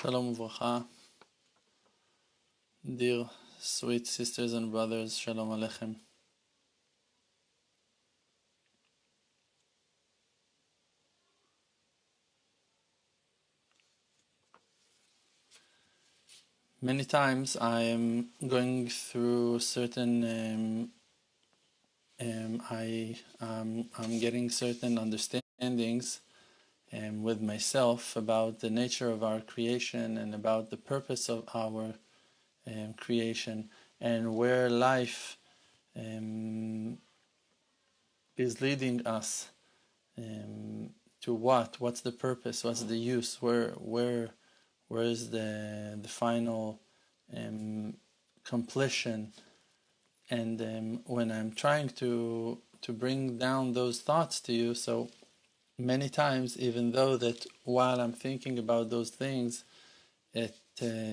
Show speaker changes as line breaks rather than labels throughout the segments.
Shalom Uvracha, dear sweet sisters and brothers, Shalom Aleichem. Many times I am going through certain, I'm getting certain understandings with myself about the nature of our creation and about the purpose of our creation and where life is leading us to what's the purpose, what's the use, where is the final completion. And when I'm trying to bring down those thoughts to you, so many times, even though that while I'm thinking about those things, it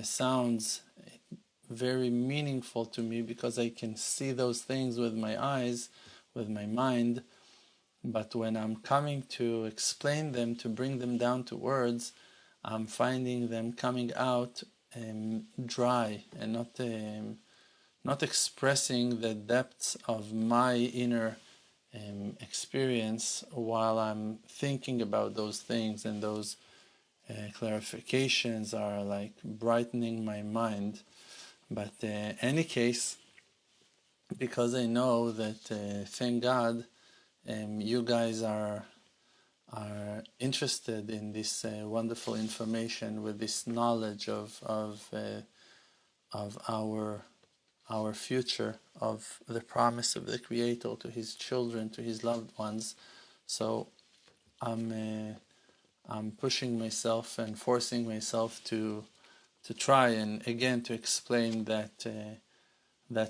sounds very meaningful to me because I can see those things with my eyes, with my mind. But when I'm coming to explain them, to bring them down to words, I'm finding them coming out dry and not expressing the depths of my inner experience while I'm thinking about those things, and those clarifications are like brightening my mind. But any case, because I know that thank God you guys are interested in this wonderful information, with this knowledge of our future, of the promise of the Creator to His children, to His loved ones. So I'm pushing myself and forcing myself to try and again to explain that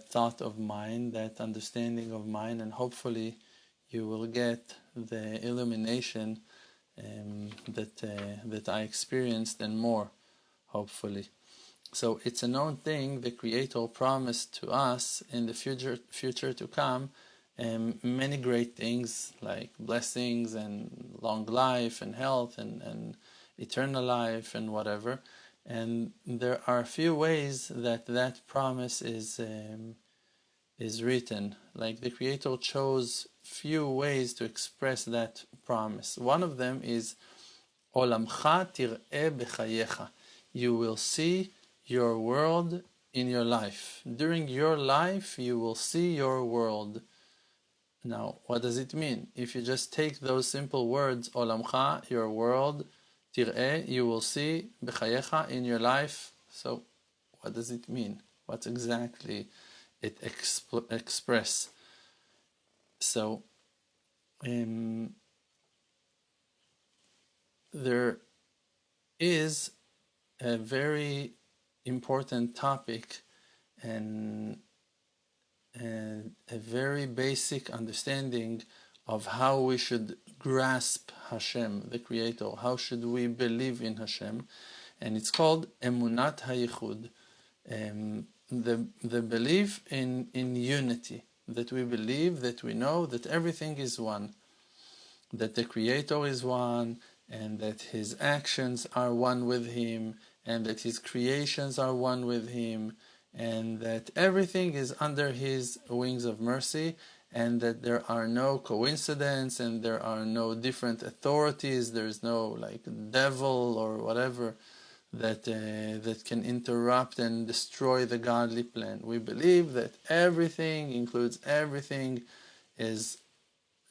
thought of mine, that understanding of mine, and hopefully you will get the illumination that I experienced and more, hopefully. So it's a known thing, the Creator promised to us in the future to come many great things like blessings and long life and health and eternal life and whatever. And there are a few ways that promise is written. Like the Creator chose few ways to express that promise. One of them is Olamcha tir'eh b'chayecha. You will see your world in your life. During your life, you will see your world. Now, what does it mean? If you just take those simple words, Olamcha, your world, tir'eh, you will see, b'chayecha, in your life. So, what does it mean? What exactly it express? So, there is a very important topic and a very basic understanding of how we should grasp Hashem, the Creator. How should we believe in Hashem? And it's called Emunat HaYichud, the belief in unity, that we believe, that we know that everything is one, that the Creator is one, and that His actions are one with Him, and that His creations are one with Him, and that everything is under His wings of mercy, and that there are no coincidence, and there are no different authorities, there is no like devil or whatever that can interrupt and destroy the godly plan. We believe that everything includes everything, is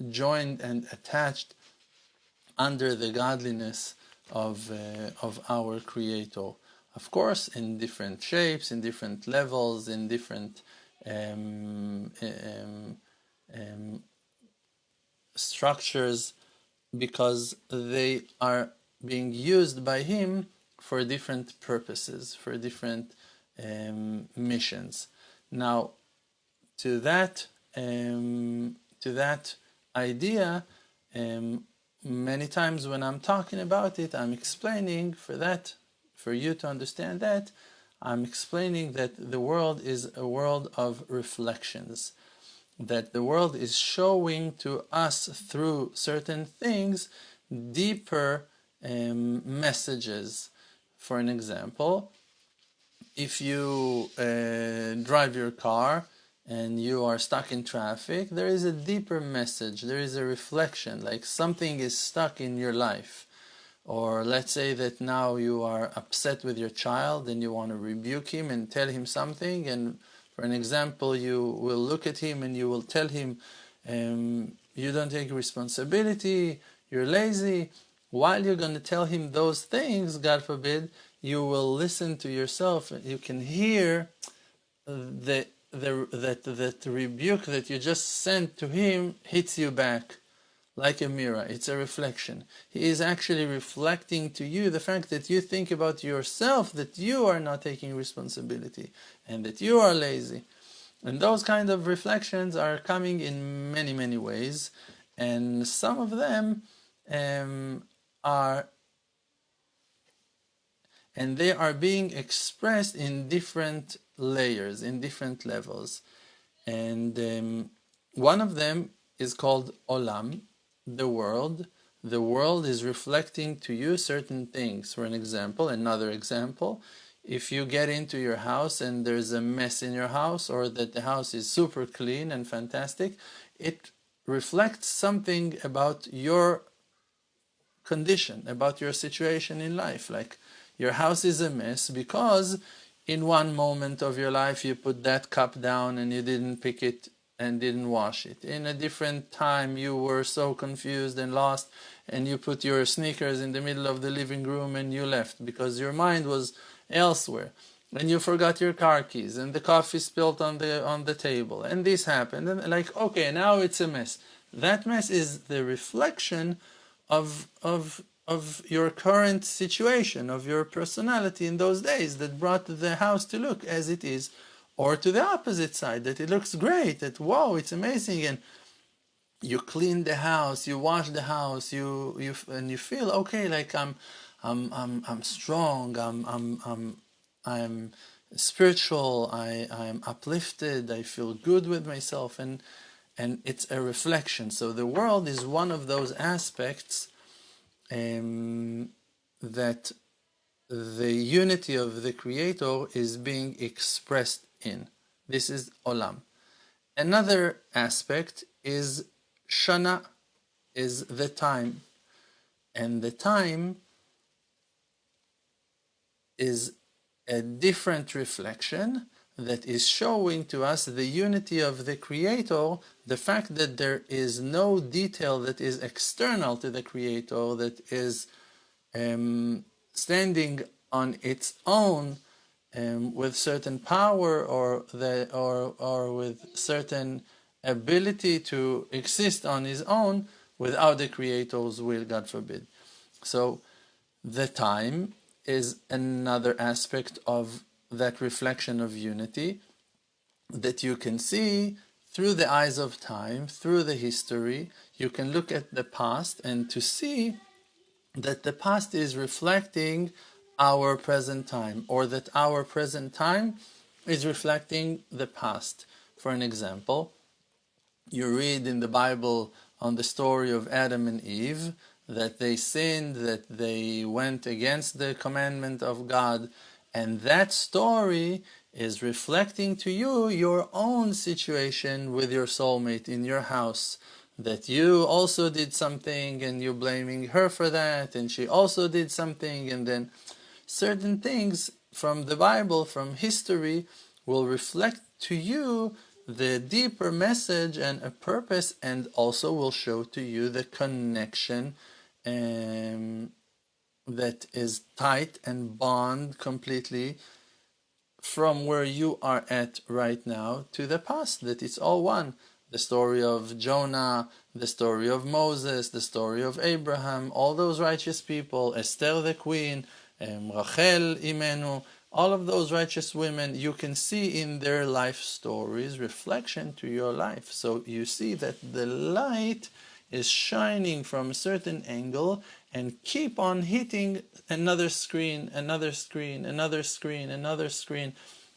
joined and attached under the godliness of our Creator. Of course, in different shapes, in different levels, in different structures, because they are being used by Him for different purposes, for different missions. Now, to that idea, many times when I'm talking about it, I'm explaining for you to understand that, I'm explaining that the world is a world of reflections, that the world is showing to us through certain things deeper messages, For an example, if you drive your car and you are stuck in traffic, there is a deeper message, there is a reflection, like something is stuck in your life. Or let's say that now you are upset with your child and you want to rebuke him and tell him something, and for an example, you will look at him and you will tell him, you don't take responsibility, you're lazy. While you're going to tell him those things, God forbid, you will listen to yourself. You can hear that rebuke that you just sent to him hits you back like a mirror. It's a reflection. He is actually reflecting to you the fact that you think about yourself, that you are not taking responsibility and that you are lazy. And those kind of reflections are coming in many, many ways, and some of them they are being expressed in different layers, in different levels. And one of them is called Olam, the world. The world is reflecting to you certain things. For an example, another example, if you get into your house and there's a mess in your house, or that the house is super clean and fantastic, it reflects something about your condition, about your situation in life. Like, your house is a mess because in one moment of your life you put that cup down and you didn't pick it and didn't wash it. In a different time you were so confused and lost and you put your sneakers in the middle of the living room and you left because your mind was elsewhere. And you forgot your car keys and the coffee spilled on the table and this happened, and like, okay, now it's a mess. That mess is the reflection of your current situation, of your personality in those days, that brought the house to look as it is. Or to the opposite side, that it looks great, that wow, it's amazing, and you clean the house, you wash the house, you feel okay, like I'm strong, I'm spiritual, I'm uplifted, I feel good with myself, and it's a reflection. So the world is one of those aspects that the unity of the Creator is being expressed in. This is Olam. Another aspect is Shana, is the time. And the time is a different reflection that is showing to us the unity of the Creator, the fact that there is no detail that is external to the Creator, that is standing on its own with certain power or with certain ability to exist on his own without the Creator's will, God forbid. So the time is another aspect of that reflection of unity that you can see through the eyes of time, through the history. You can look at the past and to see that the past is reflecting our present time, or that our present time is reflecting the past. For an example, you read in the Bible on the story of Adam and Eve, that they sinned, that they went against the commandment of God, and that story is reflecting to you your own situation with your soulmate in your house, that you also did something and you're blaming her for that, and she also did something, and then certain things from the Bible, from history, will reflect to you the deeper message and a purpose, and also will show to you the connection that is tight and bond completely from where you are at right now to the past, that it's all one. The story of Jonah, the story of Moses, the story of Abraham, all those righteous people, Esther the queen, Rachel Imenu, all of those righteous women, you can see in their life stories reflection to your life. So you see that the light is shining from a certain angle and keep on hitting another screen, another screen, another screen, another screen,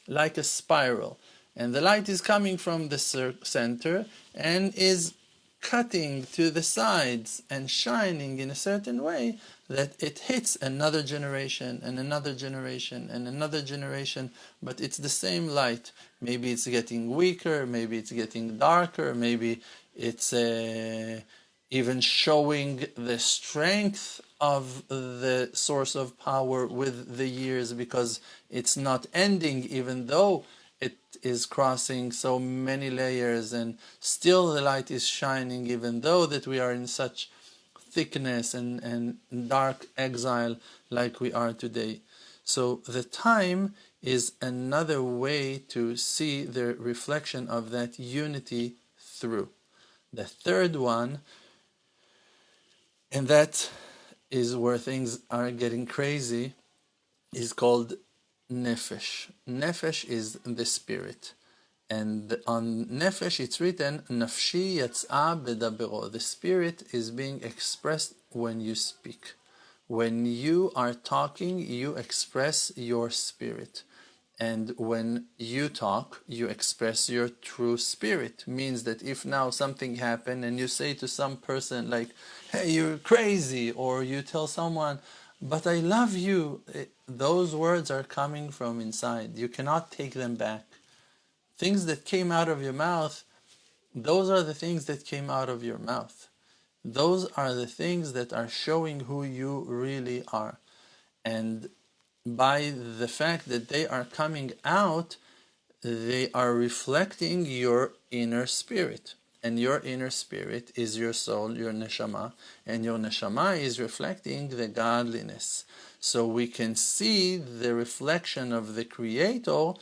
like a spiral. And the light is coming from the center and is cutting to the sides and shining in a certain way that it hits another generation and another generation and another generation, but it's the same light. Maybe it's getting weaker, maybe it's getting darker, maybe it's even showing the strength of the source of power with the years, because it's not ending, even though it is crossing so many layers, and still the light is shining, even though that we are in such thickness and dark exile like we are today. So the time is another way to see the reflection of that unity through. The third one, and that is where things are getting crazy, is called Nefesh. Nefesh is the spirit. And on Nefesh it's written, Nafshi yatz'a bedabero. The spirit is being expressed when you speak. When you are talking, you express your spirit. And when you talk, you express your true spirit. Means that if now something happened and you say to some person like, hey, you're crazy, or you tell someone, but I love you, those words are coming from inside. You cannot take them back. Things that came out of your mouth, those are the things that came out of your mouth. Those are the things that are showing who you really are. And by the fact that they are coming out, they are reflecting your inner spirit. And your inner spirit is your soul, your neshama, and your neshama is reflecting the godliness. So we can see the reflection of the Creator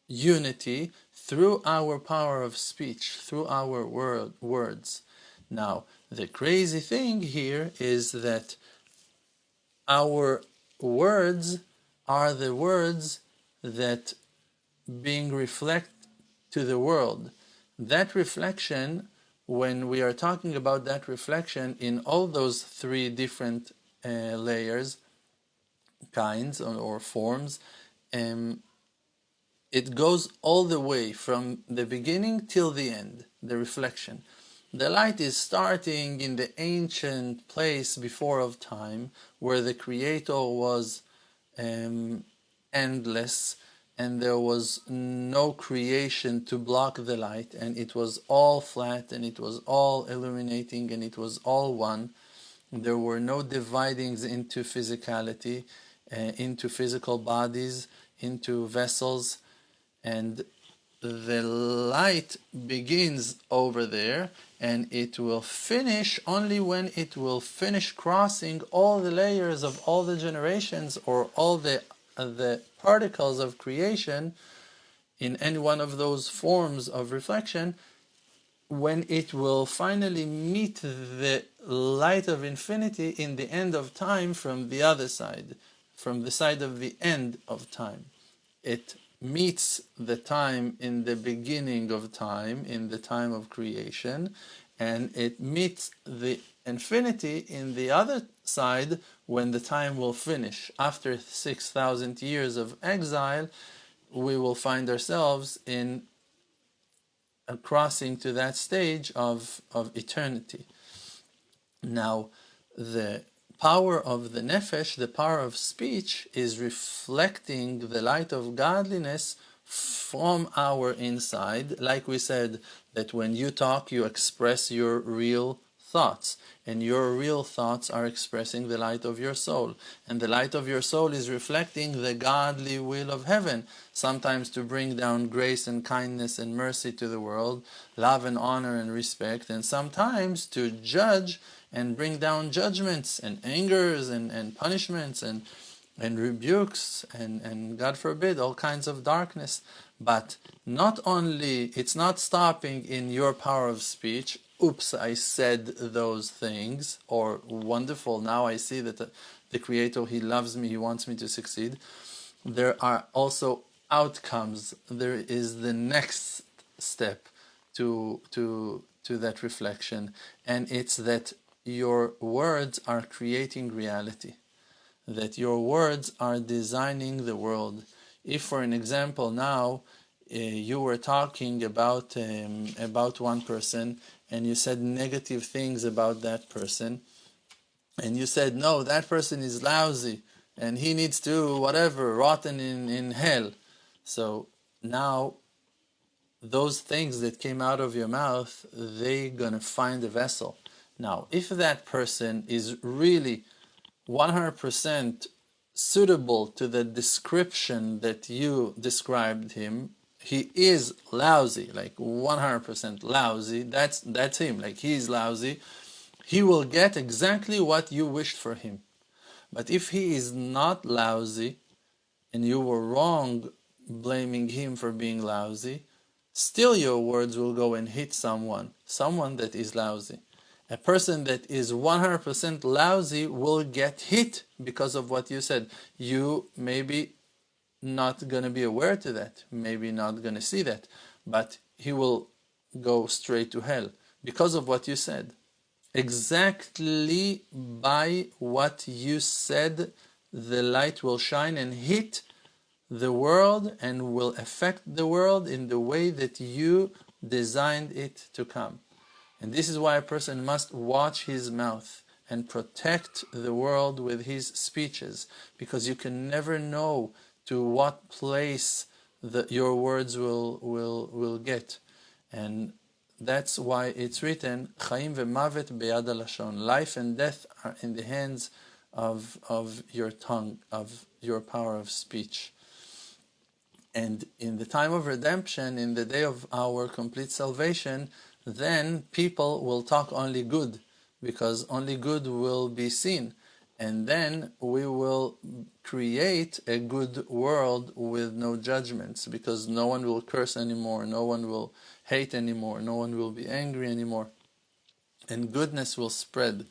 unity through our power of speech, through our words. Now, the crazy thing here is that our words are the words that being reflect to the world. That reflection, when we are talking about that reflection in all those three different layers, kinds or forms, it goes all the way from the beginning till the end, the reflection. The light is starting in the ancient place before of time, where the Creator was endless, and there was no creation to block the light, and it was all flat, and it was all illuminating, and it was all one. There were no dividings into physicality, into physical bodies, into vessels, and the light begins over there, and it will finish only when it will finish crossing all the layers of all the generations, or all the particles of creation in any one of those forms of reflection, when it will finally meet the light of infinity in the end of time from the other side, from the side of the end of time. It meets the time in the beginning of time, in the time of creation, and it meets the infinity in the other side when the time will finish. After 6,000 years of exile, we will find ourselves in a crossing to that stage of eternity. Now, the power of the nefesh, the power of speech, is reflecting the light of godliness from our inside. Like we said, that when you talk, you express your real thoughts, and your real thoughts are expressing the light of your soul, and the light of your soul is reflecting the godly will of heaven, sometimes to bring down grace and kindness and mercy to the world, love and honor and respect, and sometimes to judge and bring down judgments and angers and punishments and rebukes and God forbid all kinds of darkness. But not only, it's not stopping in your power of speech, oops, I said those things, or wonderful, now I see that the Creator, He loves me, He wants me to succeed. There are also outcomes. There is the next step to that reflection, and it's that your words are creating reality, that your words are designing the world. If, for an example, now you were talking about one person, and you said negative things about that person, and you said, no, that person is lousy, and he needs to, whatever, rotten in hell. So now, those things that came out of your mouth, they're gonna find a vessel. Now, if that person is really 100% suitable to the description that you described him, he is lousy, like 100% lousy, that's him, like he's lousy, he will get exactly what you wished for him. But if he is not lousy, and you were wrong blaming him for being lousy, still your words will go and hit someone that is lousy. A person that is 100% lousy will get hit because of what you said. You maybe not going to be aware to that, maybe not going to see that, but he will go straight to hell because of what you said. Exactly by what you said, the light will shine and hit the world and will affect the world in the way that you designed it to come. And this is why a person must watch his mouth and protect the world with his speeches, because you can never know to what place your words will get. And that's why it's written, Chaim ve'mavet beyad halashon. Life and death are in the hands of your tongue, of your power of speech. And in the time of redemption, in the day of our complete salvation, then people will talk only good, because only good will be seen. And then we will create a good world with no judgments, because no one will curse anymore, no one will hate anymore, no one will be angry anymore, and goodness will spread.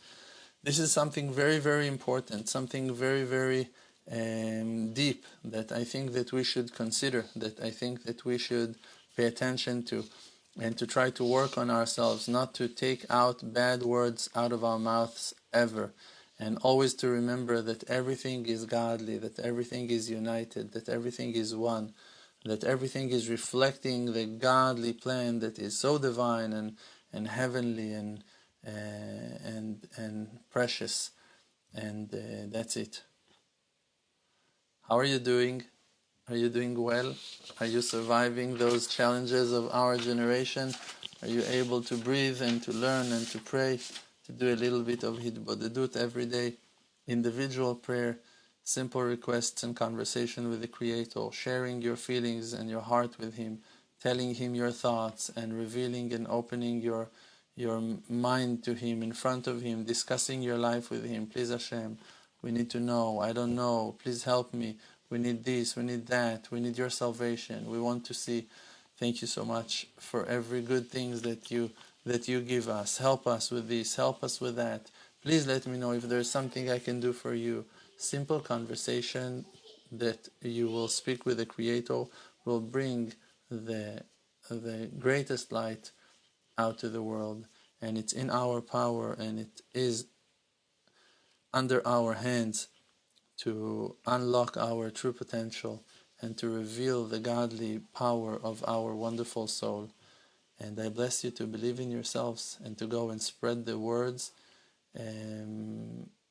This is something very, very important, something very, very deep, that I think that we should consider, that I think that we should pay attention to, and to try to work on ourselves, not to take out bad words out of our mouths ever, and always to remember that everything is godly, that everything is united, that everything is one, that everything is reflecting the godly plan that is so divine and heavenly and precious. And that's it. How are you doing? Are you doing well? Are you surviving those challenges of our generation? Are you able to breathe and to learn and to pray, to do a little bit of hitbodedut every day, individual prayer, simple requests and conversation with the Creator, sharing your feelings and your heart with Him, telling Him your thoughts and revealing and opening your mind to Him, in front of Him, discussing your life with Him. Please Hashem, we need to know, I don't know, please help me, we need this, we need that, we need your salvation, we want to see. Thank you so much for every good things that you give us. Help us with this, help us with that. Please let me know if there's something I can do for you. Simple conversation that you will speak with the Creator will bring the greatest light out to the world, and it's in our power, and it is under our hands to unlock our true potential and to reveal the godly power of our wonderful soul. And I bless you to believe in yourselves and to go and spread the words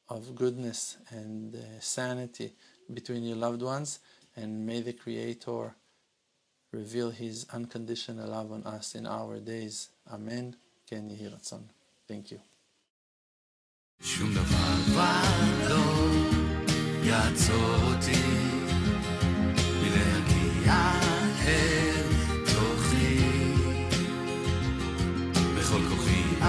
of goodness and sanity between your loved ones, and may the Creator reveal His unconditional love on us in our days. Amen. Ken Yehi Ratzon. Thank you.
שום דבר כבר לא יעצור אותי מלהגיע אל תוכי בכל כוחי